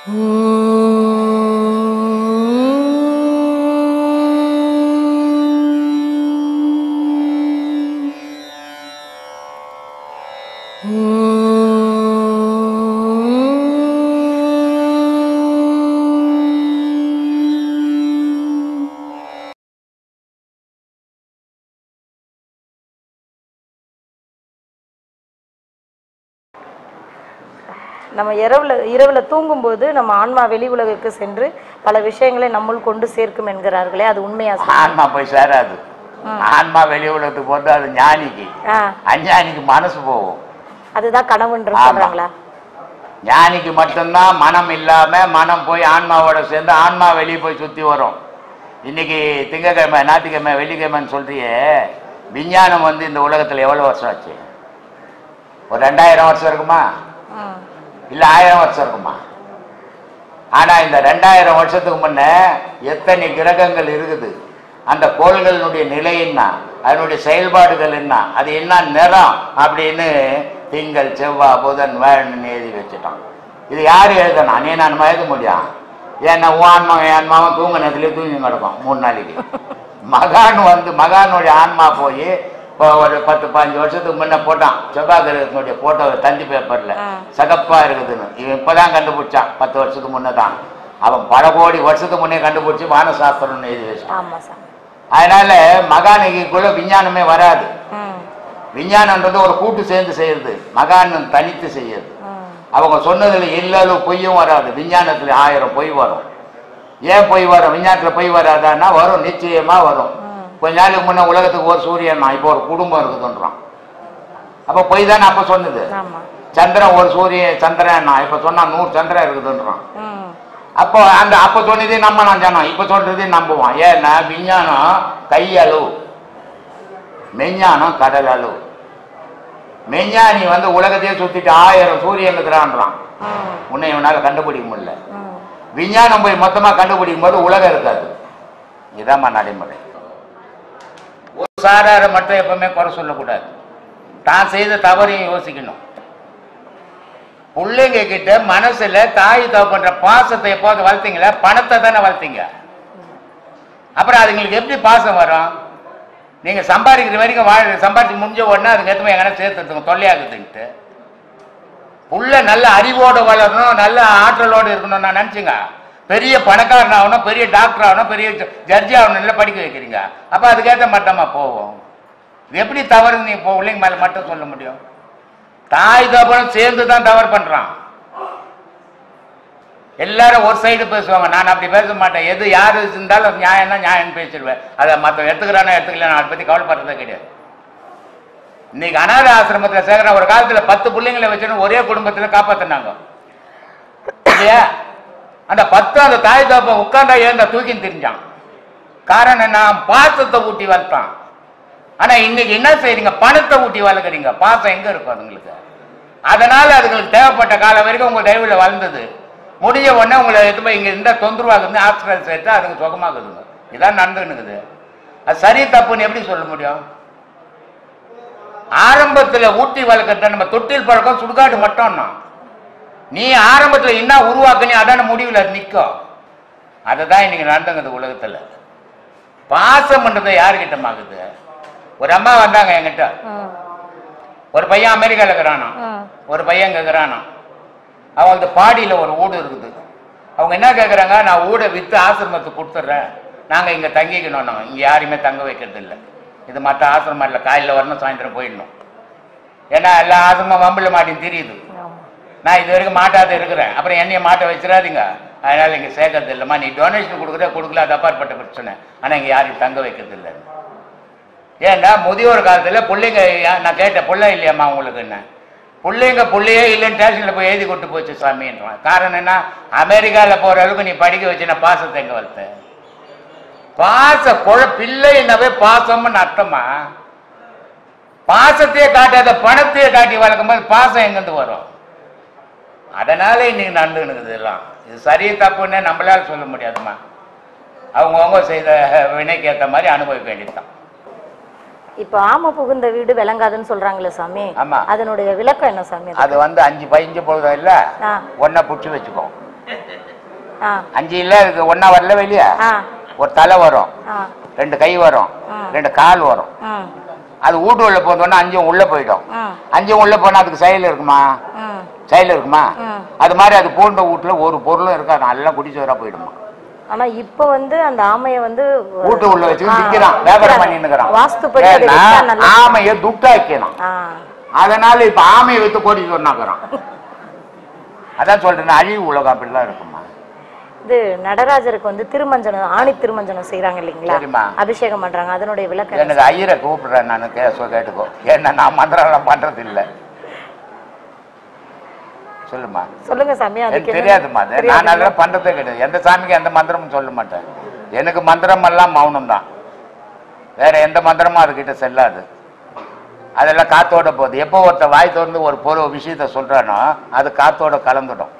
நம்ம இரவில் தூங்கும்போது நம்ம ஆன்மா வெளி உலகுக்கு சென்று பல விஷயங்களை நம்மளும் கொண்டு சேர்க்கும் என்கிறார்களே, அது உண்மையா? ஆன்மா போய் சேராது. ஆன்மா வெளி உலகத்துக்கு போட்டு அது ஞானிக்கு, அஞ்ஞானிக்கு மனசு போகும். அதுதான் கனவுன்ற சொல்றாங்களா? ஞானிக்கு மட்டும்தான் மனம் இல்லாம மனம் போய் ஆன்மாவோட சேர்ந்து ஆன்மா வெளியே போய் சுத்தி வரும். இன்னைக்கு திங்கக்கிழமை, ஞாயிற்றுக்கிழமை, வெள்ளிக்கிழமைன்னு சொல்றியே, விஞ்ஞானம் வந்து இந்த உலகத்துல எவ்வளவு வருஷம் ஆச்சு? ஒரு 2000 வருஷம் இருக்குமா? இல்ல 1000 வருஷம் இருக்குமா? ஆனா இந்த 2000 வருஷத்துக்கு முன்ன எத்தனை கிரகங்கள் இருக்குது, அந்த கோள்களுடைய நிலை என்ன, அதனுடைய செயல்பாடுகள் என்ன, அது என்ன நிறம் அப்படின்னு திங்கள், செவ்வாய், புதன், வேள்னு எழுதி வச்சுட்டான். இது யாரு எழுதணும்? நீ நான் எழுத முடியும்? ஏன்னா ஆன்மாவும் தூங்க நேரத்துலேயே தூங்கி கிடக்கும் 3 நாளைக்கு. மகானுடைய ஆன்மா போய் இப்போ ஒரு 10-15 வருஷத்துக்கு முன்ன போட்டான் செவ்வாய் கிரகத்தினுடைய போட்டோ தந்தி பேப்பர்ல சகப்பா இருக்குதுன்னு. இவன் இப்பதான் கண்டுபிடிச்சான், 10 வருஷத்துக்கு முன்னதான். அவன் பல கோடி வருஷத்துக்கு முன்னே கண்டுபிடிச்சி வானசாஸ்திரம்னு எழுதி வச்சான். அதனால மகானுக்குள்ள விஞ்ஞானமே வராது. விஞ்ஞானம்ன்றது ஒரு கூட்டு சேர்ந்து செய்யறது, மகான் தனித்து செய்யறது. அவங்க சொன்னதுல எல்லா பொய்யும் வராது. விஞ்ஞானத்துல 1000 பொய் வரும். ஏன் பொய் வரும்? விஞ்ஞானத்துல பொய் வராதான்னா வரும், நிச்சயமா வரும். கொஞ்ச நாளுக்கு முன்ன உலகத்துக்கு ஒரு சூரியன், இப்போ ஒரு குடும்பம் இருக்குதுன்றான். அப்ப பொய் தானே அப்ப சொன்னது. சந்திரன் ஒரு சந்திரன், இப்ப சொன்னா 100 சந்திரன் இருக்குதுன்றான். அப்போ அப்ப சொன்னதே நம்ம நான் ஜனம், இப்ப சொல்றதே நம்புவான். ஏன்னா விஞ்ஞானம் கையளவு, மெஞ்ஞானம் கடல் அளவு. மெஞ்ஞானி வந்து உலகத்தையே சுத்திட்டு 1000 சூரியன் இருக்கிறான்றான். உன்னை இவனால கண்டுபிடிக்க முடியல. விஞ்ஞானம் போய் மொத்தமா கண்டுபிடிக்கும் போது உலகம் இருக்காது. இதாம்மா நடைமுறை. ஒரு சாரார மட்டும் எப்பவுமே குறை சொல்லக்கூடாது, தான் செய்த தவறையும் யோசிக்கணும். பிள்ளைங்க கிட்ட மனசுல தாய் தகப்பன்ற பாசத்தை எப்போது வளர்த்தீங்களா? பணத்தை தானே வளர்த்தீங்க. அப்புறம் அதுங்களுக்கு எப்படி பாசம் வரும்? நீங்க சம்பாதிக்கிற வரைக்கும் சம்பாதிச்சு முடிஞ்ச உடனே அதுக்கு எத்தனை எங்கன்னா சேர்த்துங்க தொல்லையாகுதுன்ட்டு. புள்ள நல்ல அறிவோடு வளரணும், நல்ல ஆற்றலோடு இருக்கணும். நான் நினைச்சுங்க பெரிய பணக்காரன் ஆகணும், பெரிய டாக்டர் ஆகணும், பெரிய ஜட்ஜி ஆகணும், இல்லை படிக்க வைக்கிறீங்க. அப்ப அதுக்கேற்ற மட்டமா போவோம். இது எப்படி தவறு நீ பிள்ளைங்க மேல மட்டும் சொல்ல முடியும்? தாய் தகப்பனும் சேர்ந்து தான் தவறு பண்றான். எல்லாரும் ஒரு சைடு பேசுவாங்க, நான் அப்படி பேச மாட்டேன். எது யாரு இருந்தாலும் நியாயம் தான் நியாயம் பேசிடுவேன். அதை மற்ற எடுத்துக்கிறானோ எடுத்துக்கல, அதை பத்தி கவலைப்படுறதே கிடையாது. இன்னைக்கு அனாத ஆசிரமத்தில் சேர்க்கிற ஒரு காலத்துல 10 பிள்ளைங்களை வச்சுன்னு ஒரே குடும்பத்துல காப்பாத்தினாங்க இல்லையா? அந்த 10 அந்த தாய் தகப்பன் உட்கார்ந்தா ஏந்த தூக்கின்னு தெரிஞ்சான். காரணம் என்ன? பாசத்தை ஊட்டி வளர்த்தான். ஆனா இன்னைக்கு என்ன செய்றீங்க? பணத்தை ஊட்டி வளர்க்குறீங்க. பாசம் எங்க இருக்கும் அதுங்களுக்கு? அதனால அதுங்களுக்கு தேவைப்பட்ட காலம் வரைக்கும் உங்க தயவுல வளர்ந்தது. முடிஞ்ச உடனே உங்களை எடுத்து இங்க இந்த தொந்தரவாகுது, ஹாஸ்பிட்டல் சேர்த்து அதுக்கு சுகமாகுதுங்க. இதான் நடந்துக்குது. அது சரி தப்புன்னு எப்படி சொல்ல முடியும்? ஆரம்பத்துல ஊட்டி வளர்க்கறது நம்ம தொட்டில் பழக்கம் சுடுகாடு மட்டும்னா, நீ ஆரம்பத்துல என்ன உருவாக்குனி அதான முடிவுல நிற்கும். அதுதான் இன்னைக்கு நடந்துங்குது உலகத்துல. பாசம்ன்றது யாருக்கிட்ட ஆகுது? ஒரு அம்மா வந்தாங்க என்கிட்ட, ஒரு பையன் அமெரிக்கால இருக்கிறானா, ஒரு பையன் கேட்கிறானா, அவங்களுக்கு பாடியில ஒரு வீடு இருக்குது. அவங்க என்ன கேட்குறாங்க? நான் வீடை விற்று ஆசிரமத்துக்கு கொடுத்துட்றேன், நாங்கள் இங்கே தங்கிக்கணும். நாங்கள் இங்கே யாரையுமே தங்க வைக்கிறது இல்லை. இது மற்ற ஆசிரமம் இல்லை, காலையில் வரணும் சாயந்தரம் போயிடணும். ஏன்னா எல்லா ஆசிரமம் வம்பில் மாட்டின்னு தெரியுது. நான் இது வரைக்கும் மாட்டாத இருக்கிறேன், அப்புறம் என்னைய மாட்ட வச்சிடாதீங்க, அதனால இங்கே சேர்க்கறது இல்லைம்மா. நீ டொனேஷன் கொடுக்கல, அது அப்பாற்பட்ட பிரச்சனை. ஆனால் இங்கே யாரையும் தங்க வைக்கிறது இல்லை. ஏன்னா முதியோர் காலத்தில் பிள்ளைங்க, நான் கேட்டேன் பிள்ளை இல்லையாம்மா உங்களுக்கு என்ன? பிள்ளைங்க பிள்ளையே இல்லைன்னு ஸ்டேஷனில் போய் எழுதி கொண்டு போச்சு சாமின்றான். காரணம் என்ன? அமெரிக்காவில் போகிற அளவுக்கு நீ படிக்க வச்சுன்னா பாசத்தை எங்கே வளர்த்த? பிள்ளைன்னாவே பாசம்னு அர்த்தமா? பாசத்தையே காட்டாத பணத்தையே காட்டி வளர்க்கும் போது பாசம் எங்கிருந்து வரும்? அதனால இன்னைக்கு நடந்துக்குது எல்லாம். இது சரி தப்புன்னு நம்மளால சொல்ல முடியாதுமா. அவங்கவுங்க செய்த வினைக்கு ஏற்ற மாதிரி அனுபவிக்க வேண்டியதுதான். இப்ப ஆம புகுந்த வீடு விளங்காதுன்னு சொல்றாங்களே சாமி, ஆமா, அதனுடைய விளக்கம் என்ன சாமி? அது வந்து 5 பொழுதும் இல்ல, ஒன்ன புடிச்சு வச்சுக்கோ. 5 இல்ல இருக்கு, ஒன்னா வரல வெளியே. ஒரு தலை வரும், 2 கை வரும், 2 கால் வரும். அது வீட்டு உள்ள போனோன்னா 5 உள்ள போயிடும். 5 உள்ள போனா அதுக்கு செயல் இருக்குமா? செயல் இருக்குமா? அது மாதிரி அது போன்ற வீட்டுல ஒரு பொருளும் இருக்காது, நல்லா குடிச்சவரா போயிடுமா. ஆனா இப்ப வந்து அந்த ஆமைய வந்து வீட்டு உள்ள வச்சு விற்கிறான், வியாபாரம் பண்ணிருக்கிறான். வாஸ்துபடி ஆமைய துட்டாக்கணும். அதனால இப்ப ஆமையை வைத்து கோடி சொன்னாக்குறான். அதான் சொல்றேன், அழிவு உலகம் அப்படிலாம் இருக்குமா. இது நடராஜருக்கு வந்து திருமஞ்சனம், ஆணி திருமஞ்சனம் செய்யறாங்க இல்லைங்களா, அபிஷேகம் பண்றாங்க, அதனுடைய விளக்கம். எனக்கு ஐயரை கூப்பிடுறேன் நான், கேட்டுக்கோ. ஏன்னா நான் மந்திரம் பண்றது இல்லை. சொல்லுமா. சொல்லுங்க சாமி. எனக்கு தெரியாதுமா, நான் நல்லா பண்றதே கிடையாது. எந்த சாமிக்கு எந்த மந்திரமும் சொல்ல மாட்டேன். எனக்கு மந்திரம் எல்லாம் மௌனம் தான், வேற எந்த மந்திரமும் அதுகிட்ட செல்லாது. அதெல்லாம் காத்தோட போகுது. எப்போ ஒருத்த வாய் திறந்து ஒரு பொருள் விஷயத்த சொல்றானோ அது காத்தோட கலந்துடும்.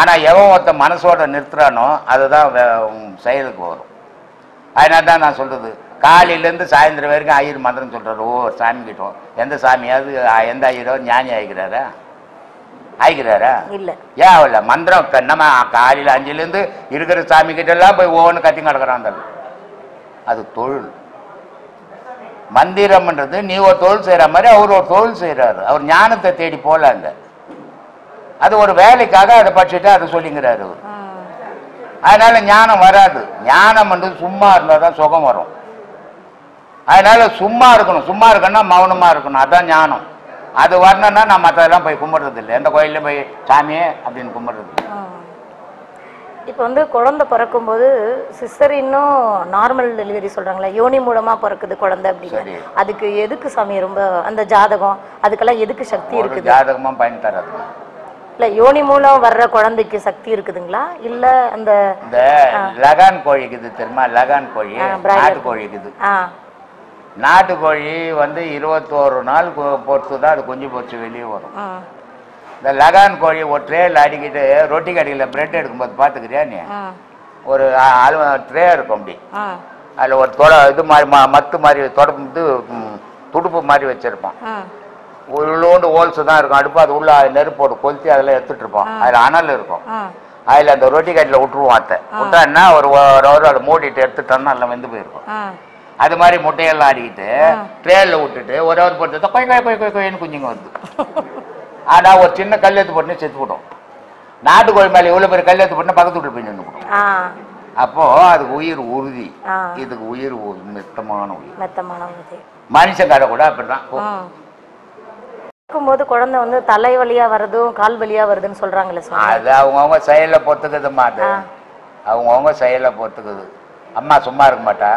ஆனா எவன் ஒருத்த மனசோட நிறுத்துறானோ அதுதான் செயலுக்கு வரும். அதனால தான் நான் சொல்றது, காலையிலேருந்து சாயந்தரம் வரைக்கும் ஐயர் மந்திரம் சொல்றாரு. ஓ சாமி கிட்டோம். எந்த சாமியாவது எந்த ஐயரோ ஞானி ஆகிக்கிறாரா? ஆகிக்கிறாரா? இல்ல. ஏன் இல்ல, மந்திரம் நம்ம காலையில 5லேருந்து இருக்கிற சாமி கிட்ட எல்லாம் போய் ஒவ்வொன்று கத்தி கிடக்குறான். அது தொழில். மந்திரம்ன்றது நீ ஒரு தொழில் செய்யற மாதிரி அவர் ஒரு தொழில் செய்யறாரு. அவர் ஞானத்தை தேடி போலாங்க, அது ஒரு வேலைக்காக அதை படிச்சுட்டு அதை சொல்லிங்கிறாரு அவர். அதனால ஞானம் வராது. ஞானம் வந்து சும்மா இருந்தாதான் சுகம் வரும். அதனால சும்மா இருக்கணும். சும்மா இருக்கணும்னா மௌனமா இருக்கணும், அதான் ஞானம். அது வரணும்னா நான் மற்றதெல்லாம் போய் கும்பிடுறது இல்லை, எந்த கோயிலையும் போய் சாமியே அப்படின்னு கும்பிடுறது இல்லை. இப்போ வந்து குழந்தை பிறக்கும் போது சிசரின்னும் நார்மல் டெலிவரி சொல்றாங்களா, யோனி மூலமா பிறக்குது குழந்தை அப்படின்னு, அதுக்கு எதுக்கு சாமி ரொம்ப அந்த ஜாதகம் அதுக்கெல்லாம் எதுக்கு சக்தி இருக்குது? ஜாதகமா பயன் தராது. இல்ல யோனி மூலம் வர்ற குழந்தைக்கு சக்தி இருக்குதுங்களா? இல்ல அந்த லகான் கோழி இருக்குது தெரியுமா? லகான் கோழி நாட்டு கோழி இருக்குது. நாட்டுக்கோழி வந்து 21 நாள் பொறுத்து தான் அது குஞ்சு பொறிச்சு வெளியே வரும். இந்த லகான் கோழி ஒரு ட்ரேல அடிக்கிட்டு ரொட்டி கடையில் பிரெட் எடுக்கும்போது பார்த்துக்கிறியா நீ? ஒரு ட்ரே இருக்கும் அப்படி, அதில் ஒரு இது மாதிரி மத்து மாதிரி தொடப்பு துடுப்பு மாதிரி வச்சிருப்பான். உள்ளோண்டு ஹோல்ஸ் தான் இருக்கும் அடுப்பு, அது உள்ள நெருப்போடு கொளுத்தி அதில் எடுத்துட்டு இருப்போம். அதில் அனல் இருக்கும். அதில் அந்த ரொட்டி கடையில் விட்டுருவோம். அத்தை விட்டான்னா ஒரு அதை மூடிட்டு எடுத்துட்டோம்னா எல்லாம் வெந்து போயிருக்கும். அது மாதிரி முட்டையெல்லாம் ஆடிக்கிட்டு ட்ரேல விட்டுட்டு ஒரு போட்டு கொய்ன்னு குஞ்சுங்க வருது. ஆனா ஒரு சின்ன கல்லெத்து போட்டு செத்து போடும். நாட்டுக்கோழி மேலே இவ்வளவு பேர் கல்லெத்து போட்டு பக்கத்து வீட்டு போய் நின்று போடும். அப்போ அதுக்கு உயிர் உறுதி, இதுக்கு உயிர் மெத்தமான உயிர். மனுஷங்கார கூட அப்படிதான் போது குழந்தை வந்து தலை வழியா வருதும் கால் வழியா வருதுன்னு சொல்றாங்களே, அது அவங்கவுங்க செயலை பொறுத்துக்குதுமா. அது அவங்கவுங்க செயலை பொறுத்துக்குது. அம்மா சும்மா இருக்க மாட்டா,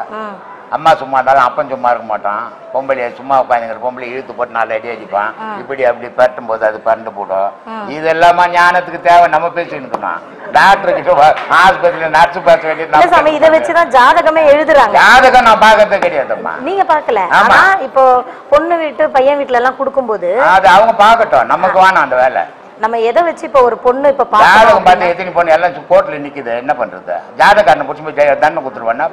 அம்மா சும்மா இருந்தாலும் அப்பன் சும்மா இருக்க மாட்டான். பொம்பளைய சும்மா உட்காந்துங்கிற பொம்பளை இழுத்து போட்டு 4 அடி அடிப்பான். இப்படி அப்படி பரட்டும் போது அது பரண்டு போடும். இது எல்லாமா ஞானத்துக்கு தேவை. நம்ம பேசிக்கணும். டாக்டர் கிட்ட ஆஸ்பத்திரியில நர்ஸ் பேச வேண்டியது. இதை வச்சுதான் ஜாதகமே எழுதுறாங்க. ஜாதகம் நான் பாக்கிறதே கிடையாதும்மா. நீங்க பாக்கல? ஆமா, இப்போ பொண்ணு வீட்டு பையன் வீட்டுல எல்லாம் கொடுக்கும்போது அது அவங்க பாக்கட்டும், நமக்கு வேணாம் அந்த வேலை. நம்ம எதை வச்சு இப்ப ஒரு பொண்ணு இப்ப ஜாதகம் பார்த்து எத்தனை பொண்ணு எல்லாம் கோர்ட்ல நிக்குது, என்ன பண்றது? ஜாதகாரனை பிடிச்சி போய் தண்டனை கொடுத்துருவானா?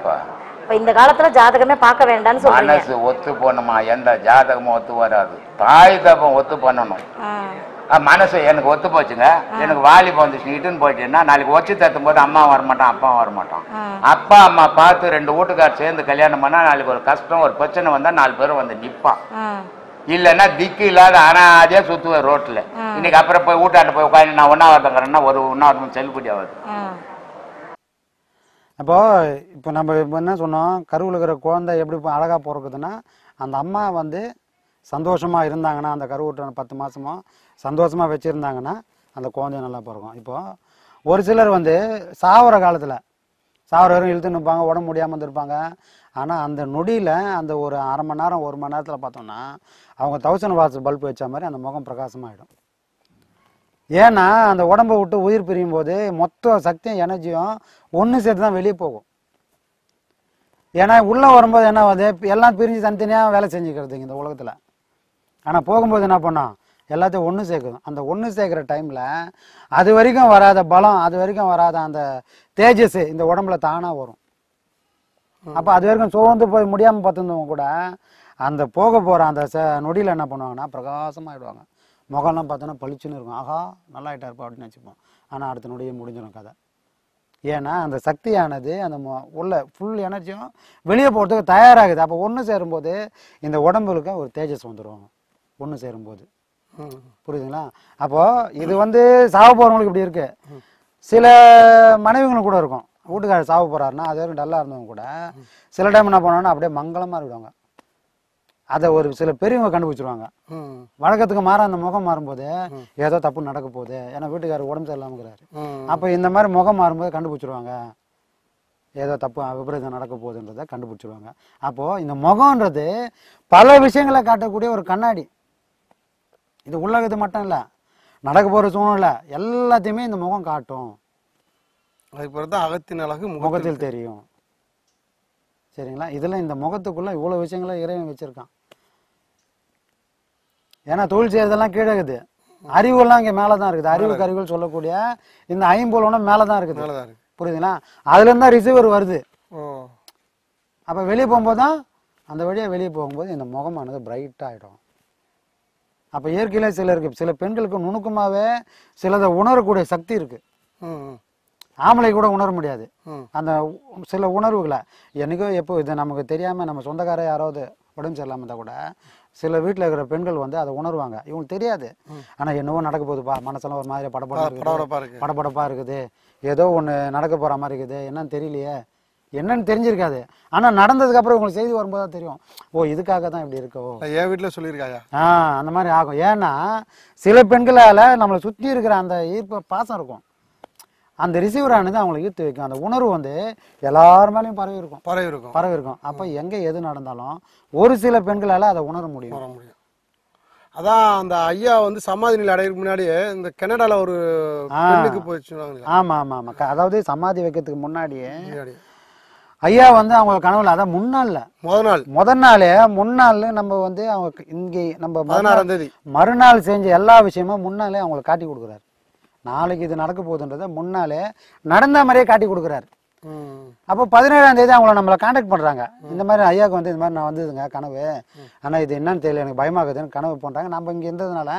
இப்ப இந்த காலத்துல ஜாதகமே பார்க்க வேண்டாம்னு சொல்றீங்க. மனசு ஒத்து போகணுமா? எந்த ஜாதகமும் ஒத்து வராது. தாய் தப்பம் ஒத்து பண்ணணும். மனசு எனக்கு ஒத்து போச்சுங்க, எனக்கு வாலிபம் வந்துச்சு இட்டுன்னு போயிட்டேன்னா நாளைக்கு ஒச்சு தத்தும் போது அம்மா வரமாட்டான் அப்பா வரமாட்டான். அப்பா அம்மா பார்த்து 2 வீட்டுக்கார் சேர்ந்து கல்யாணம் பண்ணா நாளைக்கு ஒரு கஷ்டம் ஒரு பிரச்சனை வந்தா 4 பேரும் வந்து நிப்பான். இல்லைன்னா திக்கு இல்லாத அனாதே சுத்துவேன் ரோட்ல. இன்னைக்கு அப்புறம் போய் வீட்டாண்ட போய் உட்காந்து நான் ஒன்னாவதுங்கிறேன்னா ஒரு ஒன்னாவது செல்லுபடி ஆகுது. இப்போ நம்ம என்ன சொன்னோம், கருவில் இருக்கிற குழந்தை எப்படி அழகாக பிறக்குதுன்னா அந்த அம்மா வந்து சந்தோஷமாக இருந்தாங்கன்னா, அந்த கருவுட்ட 10 மாதமோ சந்தோஷமாக வச்சுருந்தாங்கன்னா அந்த குழந்தைய நல்லா பிறக்கும். இப்போது ஒரு சிலர் வந்து சாவர காலத்தில் சாவர வரைக்கும் இழுத்து நிற்பாங்க, உடம்பு முடியாமல் இருந்திருப்பாங்க. ஆனால் அந்த நொடியில் அந்த ஒரு அரை மணி நேரம் 1 மணி நேரத்தில் பார்த்தோம்னா அவங்க 1000 வாட்ஸ் பல்ப் வச்ச மாதிரி அந்த முகம் பிரகாசமாகிடும். ஏன்னா அந்த உடம்பை விட்டு உயிர் பிரியும் போது மொத்த சக்தியும் எனர்ஜியும் ஒன்று சேர்த்து தான் வெளியே போகும். ஏன்னா உள்ளே வரும்போது என்ன ஆகுது, எல்லாம் பிரிஞ்சு தனித்தனியாக வேலை செஞ்சுக்கிறதுங்க இந்த உலகத்தில். ஆனால் போகும்போது என்ன பண்ணோம், எல்லாத்தையும் ஒன்று சேர்க்குது. அந்த ஒன்று சேர்க்குற டைமில் அது வரைக்கும் வராத பலம், அது வரைக்கும் வராத அந்த தேஜஸ் இந்த உடம்புல தானாக வரும். அப்போ அது வரைக்கும் சோர்ந்து போய் முடியாமல் பார்த்துருந்தவங்க கூட அந்த போக போகிற அந்த நொடியில் என்ன பண்ணுவாங்கன்னா பிரகாசமாகிடுவாங்க. முகம்லாம் பார்த்தோன்னா பளிச்சுன்னு இருக்கும். ஆஹா நல்லா ஆகிட்டாருப்பா அப்படின்னு வச்சுப்போம். ஆனால் அடுத்த நொடியே முடிஞ்சிடும் கதை. ஏன்னா அந்த சக்தியானது அந்த உள்ள ஃபுல் எனர்ஜியும் வெளியே போகிறதுக்கு தயாராகுது. அப்போ ஒன்று சேரும்போது இந்த உடம்புக்கு ஒரு தேஜஸ் வந்துடும் ஒன்று சேரும்போது. புரியுதுங்களா? அப்போது இது வந்து சாவ போகிறவங்களுக்கு இப்படி இருக்கு. சில மனைவிகளும் கூட இருக்கும், வீட்டுக்காரர் சாவ போகிறாருன்னா அது வரைக்கும் டல்லாக இருந்தவங்க கூட சில டைம் என்ன பண்ணுவாங்கன்னா அப்படியே மங்களமாக இருக்காங்க. அதை ஒரு சில பெரியவங்க கண்டுபிடிச்சிருவாங்க. வழக்கத்துக்கு மாற அந்த முகம் மாறும்போது ஏதோ தப்பு நடக்க போகுது, ஏன்னா வீட்டுக்காரர் உடம்பு சரியில்லாமக்கிறாரு. அப்போ இந்த மாதிரி முகம் மாறும்போது கண்டுபிடிச்சிருவாங்க ஏதோ தப்பு விபரீதம் நடக்க போகுதுன்றதை கண்டுபிடிச்சிருவாங்க. அப்போது இந்த முகம்ன்றது பல விஷயங்களை காட்டக்கூடிய ஒரு கண்ணாடி. இது உள்ளது மட்டும் இல்லை, நடக்க போகிற சூழ்நிலை எல்லாத்தையுமே இந்த முகம் காட்டும். அதுக்கு பிறகு தான் அகத்தின் அழகு முகத்தில் தெரியும். சரிங்களா? இதில் இந்த முகத்துக்குள்ளே இவ்வளோ விஷயங்களை இறைவன் வச்சுருக்கான். ஏன்னா தொழில் செய்யறதெல்லாம் கீழே இருக்குது, அறிவுலாம் இங்கே மேலே தான் இருக்குது. அறிவு கருவிகள் சொல்லக்கூடிய இந்த ஐம்பொலனும் மேலே தான் இருக்குது. புரியுதுங்களா? அதுலேருந்து தான் ரிசீவர் வருது. அப்போ வெளியே போகும்போது தான் அந்த வழியாக வெளியே போகும்போது இந்த முகமானது பிரைட்டாக ஆகிடும். அப்போ இயற்கையிலே சில பெண்களுக்கு நுணுக்கமாகவே சிலதை உணரக்கூடிய சக்தி இருக்குது. ஆம்பளை கூட உணர முடியாது அந்த சில உணர்வுகளை. என்னைக்கோ எப்போ இது நமக்கு தெரியாமல் நம்ம சொந்தக்கார யாராவது உடம்பு சரியில்லாமல் இருந்தால் கூட சில வீட்டில் இருக்கிற பெண்கள் வந்து அதை உணர்வாங்க. இவங்களுக்கு தெரியாது, ஆனால் என்னவோ நடக்க போகுதுப்பா, மனசெல்லாம் ஒரு மாதிரி படபடப்பாக இருக்குது, ஏதோ ஒன்று நடக்க போகிற மாதிரி இருக்குது, என்னன்னு தெரியலையே, என்னன்னு தெரிஞ்சிருக்காது. ஆனால் நடந்ததுக்கப்புறம் உங்களுக்கு செய்தி வரும்போது தான் தெரியும், ஓ இதுக்காக தான் இப்படி இருக்கோ, என் வீட்டில் சொல்லியிருக்காயா அந்த மாதிரி ஆகும். ஏன்னா சில பெண்களால் நம்மளை சுற்றி இருக்கிற அந்த ஈர்ப்பு பாசம் இருக்கும், அந்த ரிசீவரானது அவங்களை ஈர்த்து வைக்கும். அந்த உணர்வு வந்து எல்லார் மேலேயும் பரவி இருக்கும். அப்போ எங்கே எது நடந்தாலும் ஒரு சில பெண்களால் அதை உணர முடியும். அதான் அந்த ஐயா வந்து சமாதி நிலை அடையிறதுக்கு முன்னாடியே இந்த கனடால ஒரு பெண்ணுக்கு போயிடுச்சு. ஆமா ஆமா ஆமா. அதாவது சமாதி வைக்கிறதுக்கு முன்னாடியே ஐயா வந்து அவங்க கனவுல, அதான் முன்னாள் நம்ம வந்து அவங்க இங்கே நம்ம 16ஆம் தேதி மறுநாள் செஞ்ச எல்லா விஷயமும் முன்னாலே அவங்களுக்கு காட்டி கொடுக்குறாரு. நாளைக்கு இது நடக்க போகுதுன்றத முன்னாலே நடந்த மாதிரியே காட்டி கொடுக்குறாரு. அப்போ 17ஆம் தேதி அவங்கள நம்மளை கான்டாக்ட் பண்ணுறாங்க. இந்த மாதிரி ஐயாவுக்கு வந்து இந்த மாதிரி நான் வந்ததுங்க கனவு, ஆனால் இது என்னன்னு தெரியல, எனக்கு பயமாகுதுன்னு கனவு பண்ணுறாங்க. நம்ம இங்கே இருந்ததுனால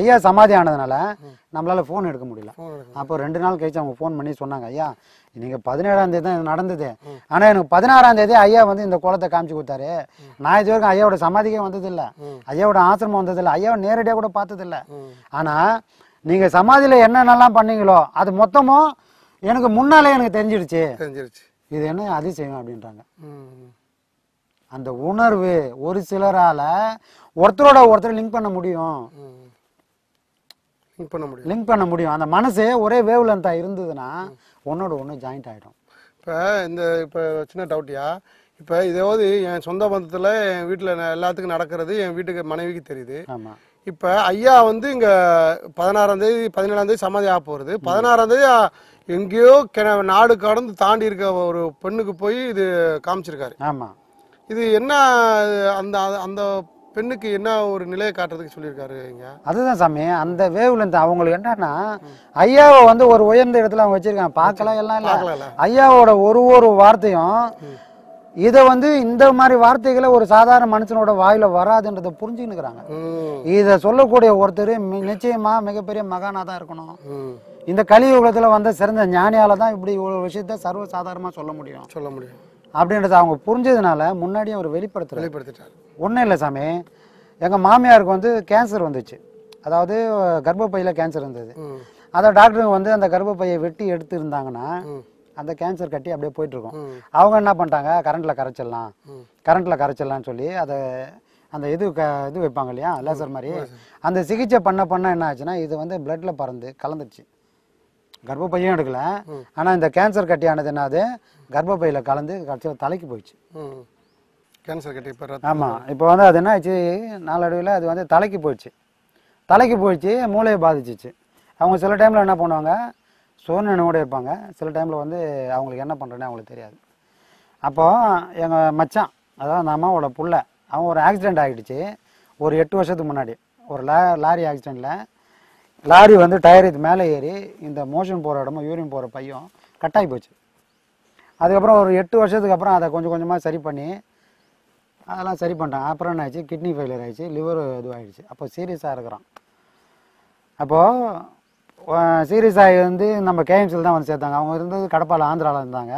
ஐயா சமாதி ஆனதுனால நம்மளால் ஃபோன் எடுக்க முடியல. அப்போ 2 நாள் கழிச்சு அவங்க ஃபோன் பண்ணி சொன்னாங்க, ஐயா நீங்கள் 17ஆம் தேதி தான் இது நடந்தது, ஆனால் எனக்கு 16ஆம் தேதி ஐயா வந்து இந்த கோலத்தை காமிச்சு கொடுத்தாரு. நான் இது வரைக்கும் ஐயாவோட சமாதிக்கே வந்ததில்லை, ஐயாவோட ஆசிரமம் வந்ததில்லை, ஐயாவை நேரடியாக கூட பார்த்ததில்லை. ஆனால் நீங்கள் சமாதியில் என்னென்னலாம் பண்ணீங்களோ அது மொத்தமும் எனக்கு முன்னாலே எனக்கு தெரிஞ்சிடுச்சு. இது என்ன அதிசயம் அப்படின்றாங்க. அந்த உணர்வு ஒரு சிலரால ஒருத்தரோட ஒருத்தர் லிங்க் பண்ண முடியும். அந்த மனசு ஒரே வேவ் லென்த்தா இருந்ததுன்னா ஒன்னோட ஒன்று ஜாயிண்ட் ஆகிடும். இப்போ சின்ன டவுட்டியா, இப்போ இதாவது என் சொந்த பந்தத்தில் என் வீட்டில் எல்லாத்துக்கும் நடக்கிறது என் வீட்டுக்கு மனைவிக்கு தெரியுது. ஆமாம். இப்போ ஐயா வந்து இங்கே 16ஆம் தேதி 17ஆம் தேதி சமாதி ஆக போகிறது. 16ஆம் தேதி எங்கேயோ நாடு கடந்து தாண்டி இருக்க ஒரு பெண்ணுக்கு போய் இது காமிச்சிருக்காரு. ஆமாம். இது என்ன அந்த அந்த பெண்ணுக்கு என்ன ஒரு நிலையை காட்டுறதுக்கு சொல்லியிருக்காரு ஐயா? அதுதான் சாமி, அந்த வேவ் லென்த் அவங்களுக்கு என்னன்னா ஐயாவை வந்து ஒரு உயர்ந்த இடத்துல அவங்க வச்சிருக்காங்க. பார்க்கலாம் எல்லாம் இல்லை, ஐயாவோட ஒரு வார்த்தையும் இதை வந்து இந்த மாதிரி வார்த்தைகளை ஒரு சாதாரண மனுஷனோட வாயில வராதுன்றதை புரிஞ்சுக்கிறாங்க. இதை சொல்லக்கூடிய ஒருத்தர் நிச்சயமா மிகப்பெரிய மகானா தான் இருக்கணும். இந்த கலியுகத்துல வந்த சிறந்த ஞானியால தான் இப்படி ஒரு விஷயத்த சர்வ சாதாரணமா சொல்ல முடியும் அப்படின்றத அவங்க புரிஞ்சதுனால முன்னாடியே அவர் வெளிப்படுத்திட்டார். ஒன்றும் இல்லை சாமி, எங்கள் மாமியாருக்கு வந்து கேன்சர் வந்துச்சு. அதாவது கர்ப்பப்பையில் கேன்சர் இருந்தது. அதை டாக்டருங்க வந்து அந்த கர்ப்பப்பையை வெட்டி எடுத்து இருந்தாங்கன்னா அந்த கேன்சர் கட்டி அப்படியே போயிட்டு இருக்கும். அவங்க என்ன பண்ணிட்டாங்க, கரண்ட்டில் கரைச்சிடலான்னு சொல்லி அதை அந்த இது வைப்பாங்க இல்லையா, லேசர் மாதிரி, அந்த சிகிச்சை பண்ண என்ன ஆச்சுன்னா இது வந்து பிளட்ல பறந்து கலந்துருச்சு. கர்ப்பப்பையும் எடுக்கல, ஆனால் இந்த கேன்சர் கட்டியானது என்னது கர்ப்பப்பையில் கலந்து கடைசியில் தலைக்கு போயிடுச்சு. கேன்சர் கட்டி. ஆமாம். இப்போ வந்து அது என்ன ஆச்சு, நாளடைவில் அது வந்து தலைக்கு போயிடுச்சு, மூளையை பாதிச்சிச்சு. அவங்க சில டைமில் என்ன பண்ணுவாங்க, சோர்நினைவோடு இருப்பாங்க. சில டைமில் வந்து அவங்களுக்கு என்ன பண்ணுறேன்னு அவங்களுக்கு தெரியாது. அப்போது எங்கள் மச்சான், அதாவது அந்த அம்மாவோட புள்ள, அவன் ஒரு ஆக்சிடெண்ட் ஆகிடுச்சு ஒரு 8 வருஷத்துக்கு முன்னாடி. ஒரு லாரி ஆக்சிடெண்ட்டில் லாரி வந்து டயர் இது மேலே ஏறி இந்த மோஷன் போகிற இடமும் யூரின் போகிற பையும் கட்டாகி போச்சு. அதுக்கப்புறம் ஒரு 8 வருஷத்துக்கு அப்புறம் அதை கொஞ்சம் கொஞ்சமாக சரி பண்ணி அதெல்லாம் சரி பண்ணிட்டாங்க. அப்புறம் என்ன ஆச்சு, கிட்னி ஃபெயிலியர் ஆகிடுச்சு, லிவர் இதுவாகிடுச்சு. அப்போ சீரியஸாக இருக்கிறான். அப்போது சீரியஸ் ஆகி வந்து நம்ம கேஎம்சியில் தான் வந்து சேர்த்தாங்க. அவங்க இருந்தது கடப்பால் ஆந்திராவில் இருந்தாங்க.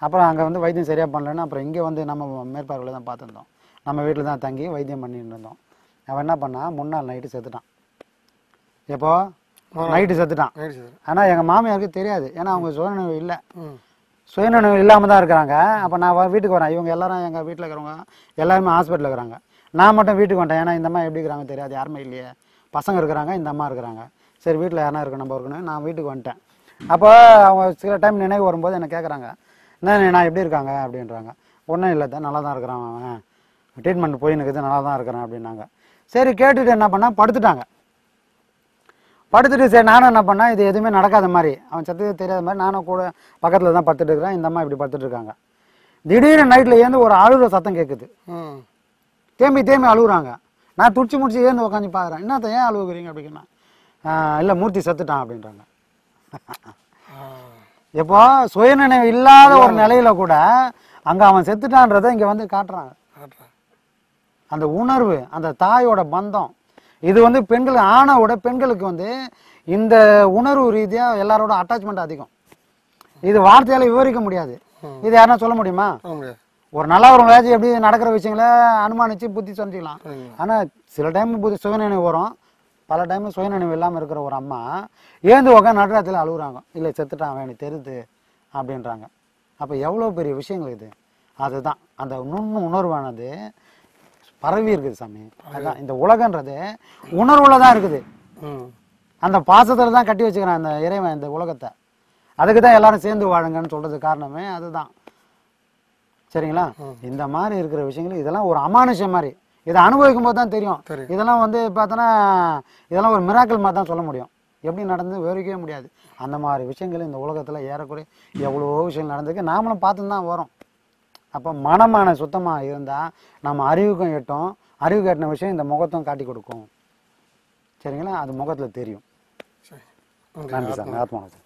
அப்புறம் அங்கே வந்து வைத்தியம் சரியாக பண்ணலன்னு அப்புறம் இங்கே வந்து நம்ம மேற்பார்வையில் தான் பார்த்துருந்தோம். நம்ம வீட்டில் தான் தங்கி வைத்தியம் பண்ணிட்டு இருந்தோம். அவன் என்ன பண்ணான், முன்னாள் நைட்டு செத்துட்டான். எப்போ நைட்டு செத்துட்டான். ஆனால் எங்கள் மாமியாருக்கு தெரியாது, ஏன்னா அவங்க சுயநினைவு இல்லை, சுயநினைவு இல்லாமல் தான் இருக்கிறாங்க. அப்போ நான் வீட்டுக்கு வரேன், இவங்க எல்லாரும் எங்கள் வீட்டில் இருக்கிறவங்க எல்லாருமே ஹாஸ்பிட்டலில் இருக்கிறாங்க. நான் மட்டும் வீட்டுக்கு வந்துட்டேன், ஏன்னா இந்த அம்மா எப்படி இருக்கிறாங்க தெரியாது, யாருமே இல்லையே, பசங்க இருக்கிறாங்க, இந்த அம்மா இருக்கிறாங்க, சரி வீட்டில் யாரா இருக்கு நம்ம இருக்கணும், நான் வீட்டுக்கு வந்துட்டேன். அப்போ அவங்க சில டைம் நினைவு வரும்போது என்னை கேட்குறாங்க, என்ன நான் எப்படி இருக்காங்க அப்படின்றாங்க. ஒன்றும் இல்லை தான், நல்லா தான் இருக்கிறான், அவன் ட்ரீட்மெண்ட் போய் இருக்குது, நல்லா தான் இருக்கிறான் அப்படின்னாங்க. சரி கேட்டுட்டு என்ன பண்ணால் படுத்துட்டாங்க. படுத்துட்டு சரி நானும் என்ன பண்ணேன், இது எதுவுமே நடக்காத மாதிரி, அவன் சத்து தெரியாத மாதிரி நானும் கூட பக்கத்தில் தான் படுத்துட்டு இருக்கிறேன். இந்த அம்மா இப்படி படுத்துட்டு இருக்காங்க. திடீர்னு நைட்டில் ஏந்து ஒரு அழுகிற சத்தம் கேட்குது, தேம்பி தேம்பி அழுகுறாங்க. நான் துடிச்சு முடிச்சு ஏந்து உட்காந்து பார்க்குறேன், என்னத்த ஏன் அழுகுறீங்க அப்படின்னா, இல்லை மூர்த்தி செத்துட்டான் அப்படின்றாங்க. எப்போ சுயநினைவு இல்லாத ஒரு நிலையில கூட அங்கே அவன் செத்துட்டான்றதை இங்கே வந்து காட்டுறாங்க. அந்த உணர்வு, அந்த தாயோட பந்தம், இது வந்து பெண்கள் ஆணோட பெண்களுக்கு வந்து இந்த உணர்வு ரீதியாக எல்லாரோட அட்டாச்மெண்ட் அதிகம். இது வார்த்தையால் விவரிக்க முடியாது. இது யாருன்னா சொல்ல முடியுமா? ஒரு நல்லா ஒரு வேஜி எப்படி நடக்கிற விஷயங்களை அனுமானிச்சு புத்தி சொல்லிக்கலாம். ஆனால் சில டைம் புத்தி சுயநினைவு வரும், பல டைம் சுயநினைவு இல்லாமல் இருக்கிற ஒரு அம்மா ஏந்து உட்காந்து நடுராத்தில் அழுகுறாங்க, இல்லை செத்துட்டான் எனக்கு தெரியுது அப்படின்றாங்க. அப்போ எவ்வளோ பெரிய விஷயங்கள் இது. அதுதான் அந்த நுண்ணு உணர்வானது பரவி இருக்குது சாமி. அதுதான் இந்த உலகன்றது உணர்வுல தான் இருக்குது. அந்த பாசத்தில் தான் கட்டி வச்சுக்கிறான் அந்த இறைவன் இந்த உலகத்தை. அதுக்கு தான் எல்லாரும் சேர்ந்து வாழுங்கன்னு சொல்றது காரணமே அதுதான். சரிங்களா? இந்த மாதிரி இருக்கிற விஷயங்கள் இதெல்லாம் ஒரு அமானுஷம் மாதிரி, இதை அனுபவிக்கும் போது தான் தெரியும். இதெல்லாம் வந்து பார்த்தோன்னா இதெல்லாம் ஒரு மிராக்கிள் மாதிரி தான் சொல்ல முடியும், எப்படி நடந்து விவரிக்கவே முடியாது. அந்த மாதிரி விஷயங்கள் இந்த உலகத்தில் ஏறக்குறைய எவ்வளோ விஷயங்கள் நடந்திருக்கு, நாமளும் பார்த்துன்னு தான் வரோம். அப்போ மனமான சுத்தமாக இருந்தால் நம்ம அறிவுக்கும் எட்டும், அறிவுக்கு எட்டின விஷயம் இந்த முகத்தும் காட்டி கொடுக்கும். சரிங்களா? அது முகத்தில் தெரியும். நன்றி சார். ஆத்மா சார்.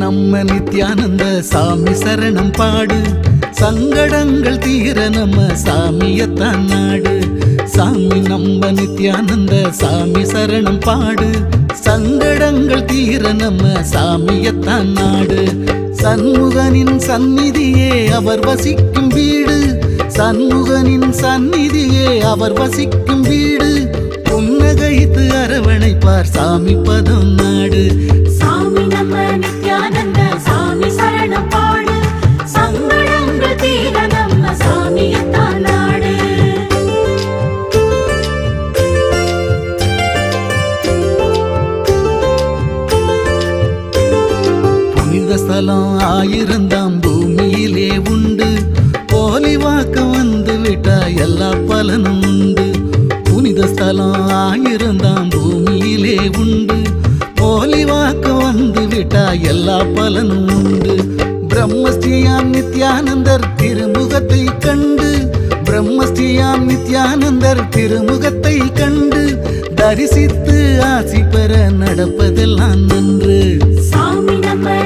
நம்ம நித்யானந்த சாமி சரணம் பாடு, சங்கடங்கள் தீர நம்ம சாமியத்தான் நாடு. சாமி நம்ம நித்யானந்த சாமி சரணம் பாடு, சங்கடங்கள் தீர நம்ம சாமியத்தான் நாடு. சண்முகனின் சந்நிதியே அவர் வசிக்கும் வீடு, சண்முகனின் சந்நிதியே அவர் வசிக்கும் வீடு. புன்னகைத்து அரவணைப்பார் சாமி பதம் நாடு. சாமி நம்ம நித்யானந்த சாமி சரணம் பாடு, சங்கடங்கள் தீர நம்ம சாமியத்தான் நாடு. புனித ஸ்தலம் ஆயிரந்தாம் பூமியிலே உண்டு, போலி வாக்க வந்து விட்டா எல்லா பலனும் உண்டு. புனித ஸ்தலம் ஆயிரந்தாம் பூமியிலே உண்டு, போலி வாக்கு வந்து விட்டா எல்லா பலனும் உண்டு. பிரம்மஸ்ரீயாம் நித்யானந்தர் திருமுகத்தை கண்டு, பிரம்மஸ்ரீயாம் நித்யானந்தர் திருமுகத்தை கண்டு, தரிசித்து ஆசி பெற நடப்பதெல்லாம் நன்று. சாமி நம்ம